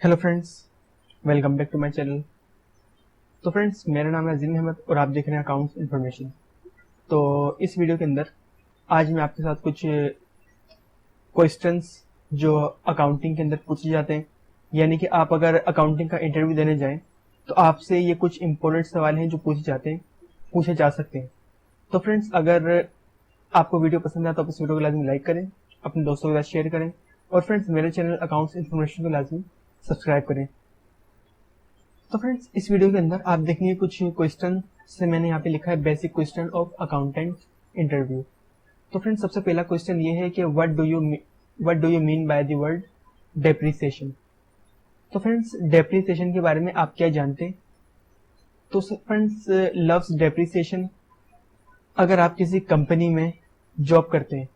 Hello friends, welcome back to my channel. तो friends, मेरा नाम है अजीम अहमद और आप देख रहे हैं अकाउंट्स इन्फॉर्मेशन। तो इस वीडियो के अंदर आज मैं आपके साथ कुछ क्वेश्चंस जो अकाउंटिंग के अंदर पूछे जाते हैं, यानी कि आप अगर अकाउंटिंग का इंटरव्यू देने जाएं तो आपसे ये कुछ इंपॉर्टेंट सवाल हैं जो पूछे जा सकते हैं। तो फ्रेंड्स, अगर आपको वीडियो पसंद आए तो आप इस वीडियो को लाजमी लाइक करें, अपने दोस्तों के साथ शेयर करें और फ्रेंड्स मेरे चैनल अकाउंट्स इन्फॉर्मेशन को लाजमी सब्सक्राइब करें। तो फ्रेंड्स, इस वीडियो के अंदर आप देखेंगे कुछ क्वेश्चन से मैंने यहाँ पे लिखा है basic question of accountant interview. तो फ्रेंड्स, सबसे पहला क्वेश्चन ये है कि what do you mean by the word depreciation. तो फ्रेंड्स, डेप्रिसिएशन के बारे में आप क्या जानते हैं? तो फ्रेंड्स, लव्स डेप्रिसिएशन, अगर आप किसी कंपनी में जॉब करते हैं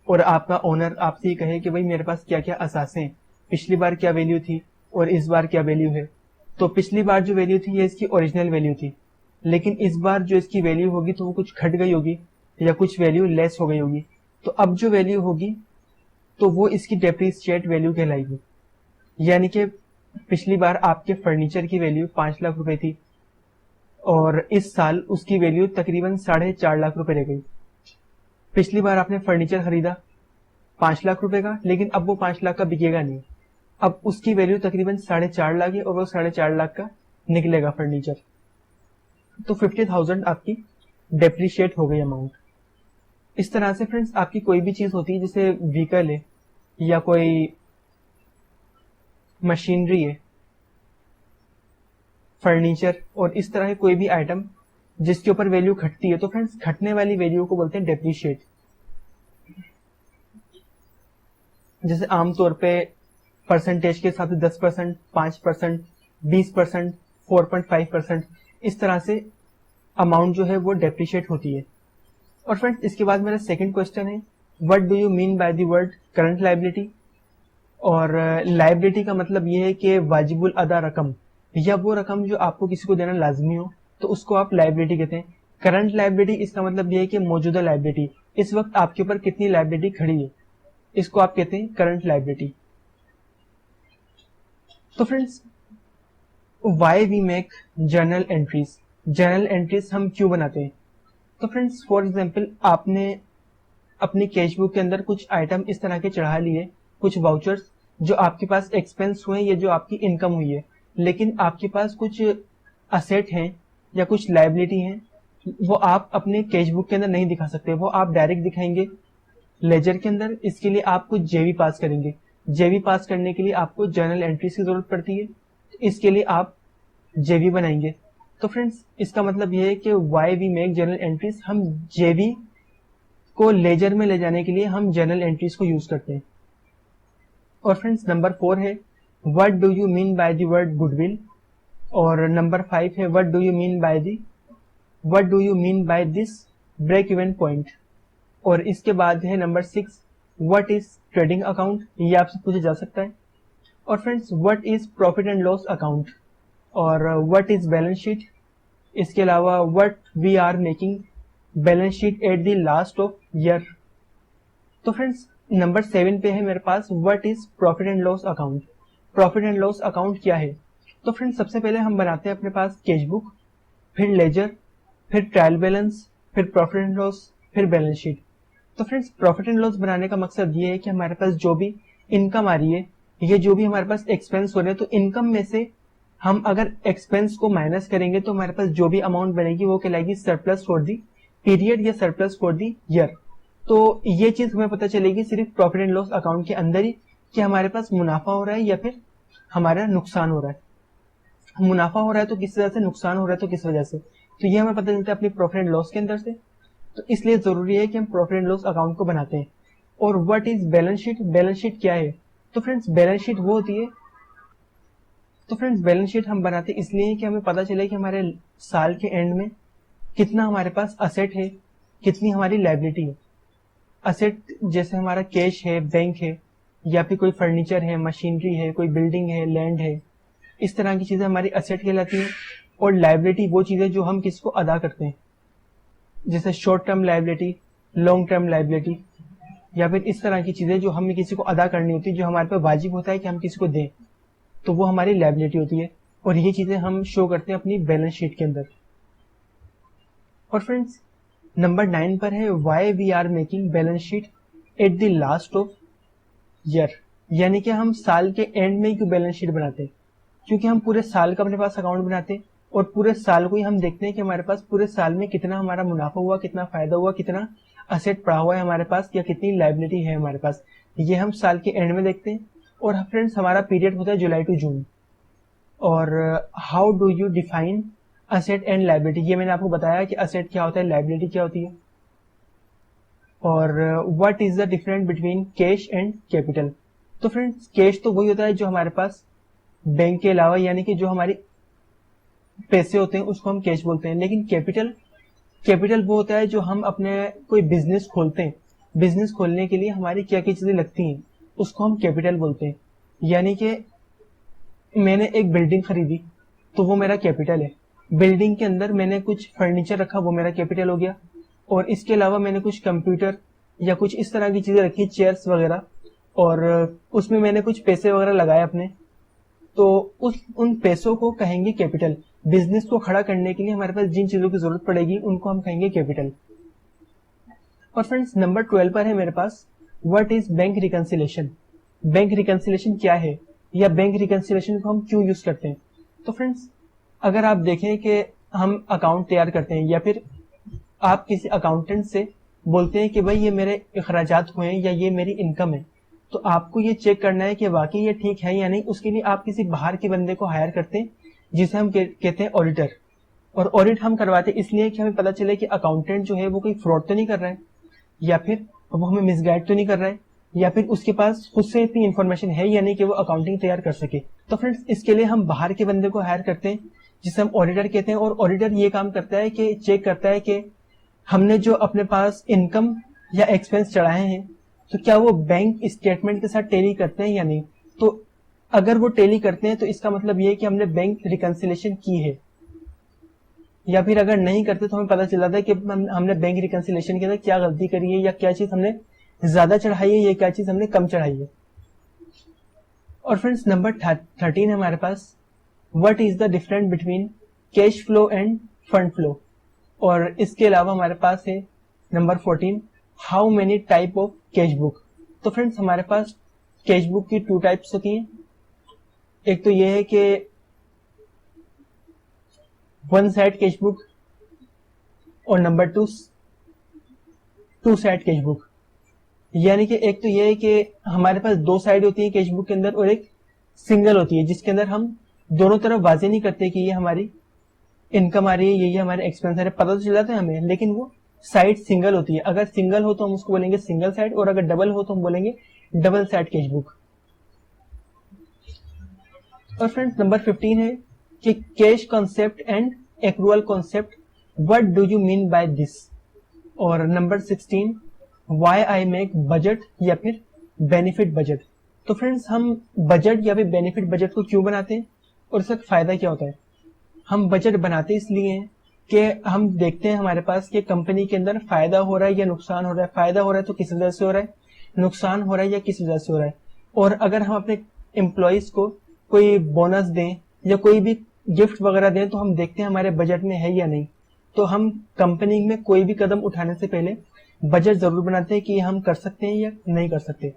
और आपका ओनर आपसे ये कहे कि भाई मेरे पास क्या क्या असासे हैं, पिछली बार क्या वैल्यू थी और इस बार क्या वैल्यू है। तो पिछली बार जो वैल्यू थी ये इसकी ओरिजिनल वैल्यू थी, लेकिन इस बार जो इसकी वैल्यू होगी तो वो कुछ घट गई होगी या कुछ वैल्यू लेस हो गई होगी। तो अब जो वैल्यू होगी तो वो इसकी डेप्रिशिएट वैल्यू कहलाएगी। यानी कि पिछली बार आपके फर्नीचर की वैल्यू 5 लाख रुपए थी और इस साल उसकी वैल्यू तकरीबन 4.5 लाख रुपए रह गई। पिछली बार आपने फर्नीचर खरीदा 5 लाख रुपए का, लेकिन अब वो 5 लाख का बिकेगा नहीं। अब उसकी वैल्यू तकरीबन 4.5 लाख है और वो 4.5 लाख का निकलेगा फर्नीचर। तो 50,000 आपकी डेप्रिशिएट हो गई अमाउंट। इस तरह से फ्रेंड्स, आपकी कोई भी चीज होती है, जैसे व्हीकल है या कोई मशीनरी है, फर्नीचर और इस तरह के कोई भी आइटम जिसके ऊपर वैल्यू घटती है, तो फ्रेंड्स घटने वाली वैल्यू को बोलते हैं डेप्रिशिएट। जैसे आमतौर पे परसेंटेज के हिसाब से 10%, 5%, 20%, 4.5%, इस तरह से अमाउंट जो है वो डेप्रिशिएट होती है। और फ्रेंड्स, इसके बाद मेरा सेकंड क्वेश्चन है, what do you mean by the word current liability. और लायबिलिटी का मतलब ये है कि वाजिबुल अदा रकम या वो रकम जो आपको किसी को देना लाजमी हो, तो उसको आप लायबिलिटी कहते हैं। करंट लायबिलिटी, इसका मतलब ये है कि मौजूदा लायबिलिटी, इस वक्त आपके ऊपर कितनी लायबिलिटी खड़ी है, इसको आप कहते हैं करंट लायबिलिटी। तो friends, why we make journal entries, journal entries हम क्यों बनाते हैं? तो फ्रेंड्स, फॉर एग्जाम्पल, आपने अपनी कैश बुक के अंदर कुछ आइटम इस तरह के चढ़ा लिए, कुछ वाउचर्स जो आपके पास एक्सपेंस हुए या जो आपकी इनकम हुई है, लेकिन आपके पास कुछ असेट हैं या कुछ लायबिलिटी हैं, वो आप अपने कैश बुक के अंदर नहीं दिखा सकते, वो आप डायरेक्ट दिखाएंगे लेजर के अंदर। इसके लिए आप कुछ जेवी पास करेंगे। जेवी पास करने के लिए आपको जर्नल एंट्रीज की जरूरत पड़ती है, इसके लिए आप जेवी बनाएंगे। तो फ्रेंड्स, इसका मतलब यह है कि why we make journal entries, हम जेवी को लेजर में ले जाने के लिए हम जर्नल एंट्रीज को यूज करते हैं। और फ्रेंड्स, नंबर 4 है, what do you mean by the word goodwill. और नंबर 5 है, what do you mean by this break even point. और इसके बाद है number 6, what is trading account, ये आपसे पूछा जा सकता है। और friends, what is profit and loss account और व्हाट इज बैलेंस शीट। इसके अलावा what we are making balance sheet at the last of year. तो फ्रेंड्स, नंबर 7 पे है मेरे पास, what is profit and loss account. Profit and loss account क्या है? तो फ्रेंड्स, सबसे पहले हम बनाते हैं अपने पास कैश बुक, फिर लेजर, फिर ट्रायल बैलेंस, फिर प्रॉफिट एंड लॉस, फिर बैलेंस शीट। तो फ्रेंड्स, प्रॉफिट एंड लॉस बनाने का मकसद ये है कि हमारे पास जो भी इनकम आ रही है, ये जो भी हमारे पास एक्सपेंस हो रहे हैं, तो इनकम में से हम अगर एक्सपेंस को माइनस करेंगे तो हमारे पास जो भी अमाउंट बनेगी वो कहलाएगी सरप्लस फॉर दी पीरियड या सरप्लस फॉर दी ईयर। तो ये चीज हमें पता चलेगी सिर्फ प्रॉफिट एंड लॉस अकाउंट के अंदर ही कि हमारे पास मुनाफा हो रहा है या फिर हमारा नुकसान हो रहा है। मुनाफा हो रहा है तो किस वजह से, नुकसान हो रहा है तो किस वजह से, तो ये हमें पता चलता है अपनी प्रॉफिट एंड लॉस के अंदर से। तो इसलिए जरूरी है कि हम प्रॉफिट एंड लॉस अकाउंट को बनाते हैं। और what is balance sheet, balance sheet क्या है? तो फ्रेंड्स, बैलेंस शीट वो होती है, तो फ्रेंड्स बैलेंस शीट हम बनाते हैं इसलिए कि हमें पता चले कि हमारे साल के एंड में कितना हमारे पास असेट है, कितनी हमारी लायबिलिटी है। असेट जैसे हमारा कैश है, बैंक है, या फिर कोई फर्नीचर है, मशीनरी है, कोई बिल्डिंग है, लैंड है, इस तरह की चीजें हमारी असेट कहलाती है। और लायबिलिटी वो चीजें जो हम किसको अदा करते हैं, जैसे short term liability, long term liability, या फिर इस तरह की चीजें जो हमें किसी को अदा करनी होती है, जो हमारे पे वाजिब होता है कि हम किसी को दें। तो वो हमारी लायबिलिटी होती है, और ये चीजें हम शो करते हैं अपनी बैलेंस शीट के अंदर। और फ्रेंड्स नंबर 9 पर है why we are making balance sheet at the last of year, यानी कि हम साल के एंड में क्यों बैलेंस शीट बनाते हैं, क्योंकि हम पूरे साल का अपने पास अकाउंट बनाते हैं और पूरे साल को ही हम देखते हैं कि हमारे पास पूरे साल में कितना हमारा मुनाफा हुआ, कितना फायदा हुआ, कितना असेट पड़ा हुआ है हमारे पास, या कितनी लायबिलिटी है हमारे पास, ये हम साल के एंड में देखते हैं। और फ्रेंड्स हमारा पीरियड होता है जुलाई टू जून। और how do you define asset and liability, ये मैंने आपको बताया कि असेट क्या होता है, लायबिलिटी क्या होती है। और what is the difference between cash and capital, तो फ्रेंड्स कैश तो वही होता है जो हमारे पास बैंक के अलावा, यानी कि जो हमारी पैसे होते हैं उसको हम कैश बोलते हैं। लेकिन कैपिटल, कैपिटल वो होता है जो हम अपने कोई बिजनेस खोलते हैं, बिजनेस खोलने के लिए हमारी क्या क्या चीजें लगती हैं उसको हम कैपिटल बोलते हैं। यानी कि मैंने एक बिल्डिंग खरीदी तो वो मेरा कैपिटल है, बिल्डिंग के अंदर मैंने कुछ फर्नीचर रखा वो मेरा कैपिटल हो गया, और इसके अलावा मैंने कुछ कंप्यूटर या कुछ इस तरह की चीजें रखी, चेयर्स वगैरह, और उसमें मैंने कुछ पैसे वगैरह लगाए अपने, तो उन पैसों को कहेंगे कैपिटल। बिजनेस को खड़ा करने के लिए हमारे पास जिन चीजों की जरूरत पड़ेगी उनको हम कहेंगे कैपिटल। और फ्रेंड्स नंबर 12 पर है मेरे पास what is bank reconciliation, bank reconciliation क्या है, या बैंक रिकंसिलेशन को हम क्यों यूज करते हैं। तो फ्रेंड्स अगर आप देखें कि हम अकाउंट तैयार करते हैं या फिर आप किसी अकाउंटेंट से बोलते हैं कि भाई ये मेरे अखराजात हुए हैं या ये मेरी इनकम है, तो आपको ये चेक करना है कि वाकई ये ठीक है या नहीं। उसके लिए आप किसी बाहर के बंदे को हायर करते हैं जिसे हम कहते हैं ऑडिटर। और ऑडिट हम करवाते इसलिए कि हमें पता चले कि अकाउंटेंट जो है वो कोई फ्रॉड तो नहीं कर रहा है, या फिर वो हमें मिसगाइड तो नहीं कर रहा है, या फिर उसके पास खुद से इतनी इन्फॉर्मेशन है या नहीं कि वो अकाउंटिंग तैयार कर सके। तो फ्रेंड्स इसके लिए हम बाहर के बंदे को हायर करते हैं जिसे हम ऑडिटर कहते हैं। और ऑडिटर ये काम करता है कि चेक करता है कि हमने जो अपने पास इनकम या एक्सपेंस चढ़ाए हैं तो क्या वो बैंक स्टेटमेंट के साथ टैली करते हैं या नहीं। तो अगर वो टैली करते हैं तो इसका मतलब ये है कि हमने बैंक रिकंसिलेशन की है, या फिर अगर नहीं करते तो हमें पता चल जाता है कि हमने बैंक रिकंसिलेशन के अंदर क्या गलती करी है, या क्या चीज हमने ज्यादा चढ़ाई है, या क्या चीज हमने कम चढ़ाई है। और फ्रेंड्स नंबर 13 है हमारे पास what is the difference between cash flow and fund flow. और इसके अलावा हमारे पास है number 14 how many type of cash book. तो फ्रेंड्स हमारे पास कैश बुक की 2 टाइप्स होती हैं। एक तो ये है कि वन साइड कैश बुक, और नंबर 2 साइड कैश बुक। यानी कि एक तो ये है कि हमारे पास 2 साइड होती है कैश बुक के अंदर, और एक सिंगल होती है जिसके अंदर हम दोनों तरफ वाजे नहीं करते कि ये हमारी इनकम आ रही है, ये हमारे एक्सपेंस आ रहे हैं, पता तो चल जाता है हमें, लेकिन वो साइड सिंगल होती है। अगर सिंगल हो तो हम उसको बोलेंगे सिंगल साइड, और अगर डबल हो तो हम बोलेंगे डबल साइड कैश बुक। और फ्रेंड्स नंबर 15 है कि cash concept and accrual concept, what do you mean by this. और number 16 why I make budget या फिर बेनिफिट बजट। तो फ्रेंड्स हम बजट या फिर बेनिफिट बजट को क्यों बनाते हैं और इसका फायदा क्या होता है। हम बजट बनाते इसलिए हैं कि हम देखते हैं हमारे पास कि कंपनी के अंदर फायदा हो रहा है या नुकसान हो रहा है। फायदा हो रहा है तो किस वजह से हो रहा है, नुकसान हो रहा है या किस वजह से हो रहा है। और अगर हम अपने एम्प्लॉयज को कोई बोनस दें या कोई भी गिफ्ट वगैरह दें तो हम देखते हैं हमारे बजट में है या नहीं। तो हम कंपनी में कोई भी कदम उठाने से पहले बजट जरूर बनाते हैं कि हम कर सकते हैं या नहीं कर सकते।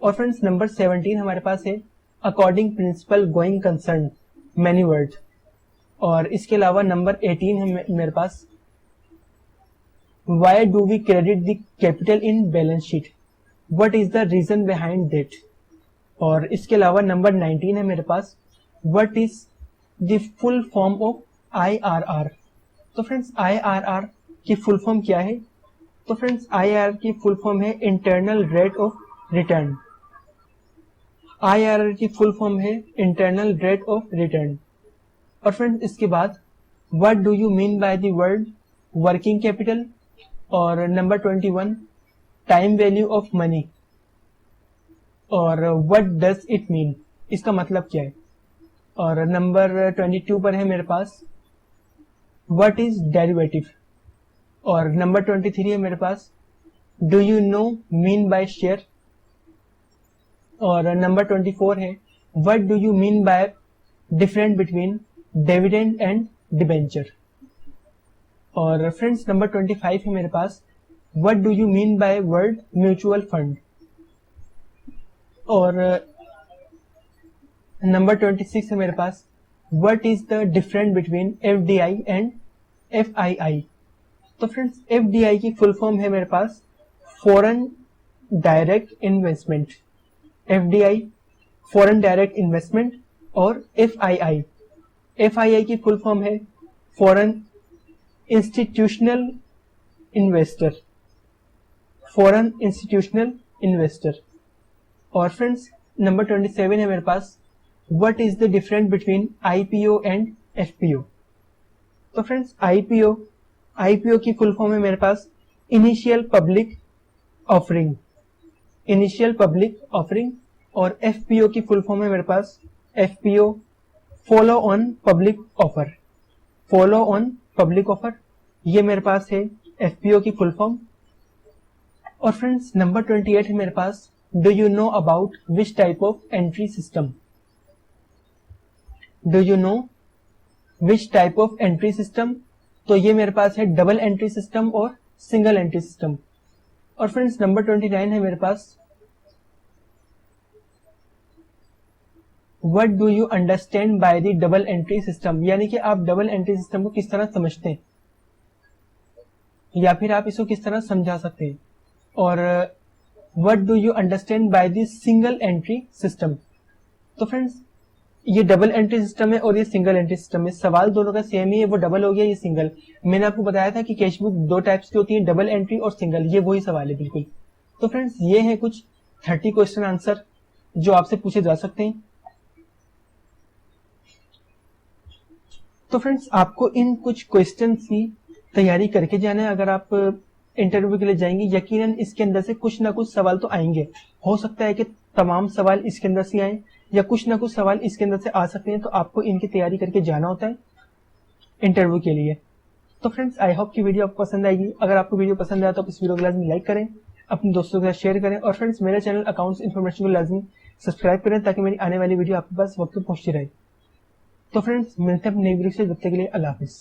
और फ्रेंड्स नंबर 17 हमारे पास है according principle going concern many word. और इसके अलावा नंबर 18 है मेरे पास why do we credit the capital in balance sheet, what is the reason behind that. और इसके अलावा नंबर 19 है मेरे पास what is the full form of IRR। तो फ्रेंड्स IRR की फुल फॉर्म क्या है। तो फ्रेंड्स IRR की फुल फॉर्म है internal rate of return. IRR की फुल फॉर्म है इंटरनल रेट ऑफ रिटर्न। और फ्रेंड्स इसके बाद what do you mean by the word working capital. और number 21 time value of money, और व्हाट डज इट मीन, इसका मतलब क्या है। और नंबर 22 पर है मेरे पास व्हाट इज डेरिवेटिव। और नंबर 23 है मेरे पास do you know mean by share. और नंबर 24 है what do you mean by different between dividend and debenture. और फ्रेंड्स नंबर 25 है मेरे पास, what do you mean by word mutual fund. और नंबर 26 है मेरे पास, what is the difference between FDI and FII. तो फ्रेंड्स एफडीआई की फुल फॉर्म है मेरे पास foreign direct investment, FDI foreign direct investment. और एफआईआई, एफआईआई की फुल फॉर्म है foreign institutional investor, foreign institutional investor. और फ्रेंड्स नंबर 27 है मेरे पास, what is the difference between IPO and FPO. तो फ्रेंड्स आईपीओ की फुल फॉर्म है मेरे पास initial public offering, initial public offering. और एफपीओ की फुल फॉर्म है मेरे पास FPO follow on public offer, follow on public offer. ये मेरे पास है एफपीओ की फुल फॉर्म। और फ्रेंड्स नंबर 28 है मेरे पास, do you know about which type of entry system. Do you know which type of entry system. तो ये मेरे पास है डबल एंट्री सिस्टम और सिंगल एंट्री सिस्टम। और फ्रेंड्स नंबर 29 है मेरे पास, what do you understand by the double entry system. यानी कि आप डबल एंट्री सिस्टम को किस तरह समझते हैं या फिर आप इसको किस तरह समझा सकते हैं। और what do you understand by the single entry system. तो फ्रेंड्स ये डबल एंट्री सिस्टम है और ये सिंगल एंट्री सिस्टम है, सवाल दोनों का सेम ही है, वो डबल हो गया ये सिंगल। मैंने आपको बताया था कि कैश बुक दो टाइप्स की होती है, डबल एंट्री और सिंगल, ये वही सवाल है बिल्कुल। तो फ्रेंड्स ये है कुछ 30 क्वेश्चन आंसर जो आपसे पूछे जा सकते हैं। तो फ्रेंड्स आपको इन कुछ क्वेश्चन की तैयारी करके जाना है। अगर आप इंटरव्यू के लिए जाएंगे यकीनन इसके अंदर से कुछ ना कुछ सवाल तो आएंगे। हो सकता है कि तमाम सवाल इसके अंदर से आए या कुछ ना कुछ सवाल इसके अंदर से आ सकते हैं, तो आपको इनकी तैयारी करके जाना होता है इंटरव्यू के लिए। तो फ्रेंड्स आई होप कि वीडियो आपको पसंद आएगी। अगर आपको वीडियो पसंद आया तो आप इस वीडियो को लाजमी लाइक करें, अपने दोस्तों के साथ शेयर करें और फ्रेंड्स मेरे चैनल अकाउंट्स इन्फॉर्मेशन को लाजमी सब्सक्राइब करें ताकि मेरी आने वाली वीडियो आपके पास वक्त पर पहुंचती रहे। तो फ्रेंड्स मिलते हैं अपने नई वीडियो से, जब तक के लिए अल्लाह हाफिज।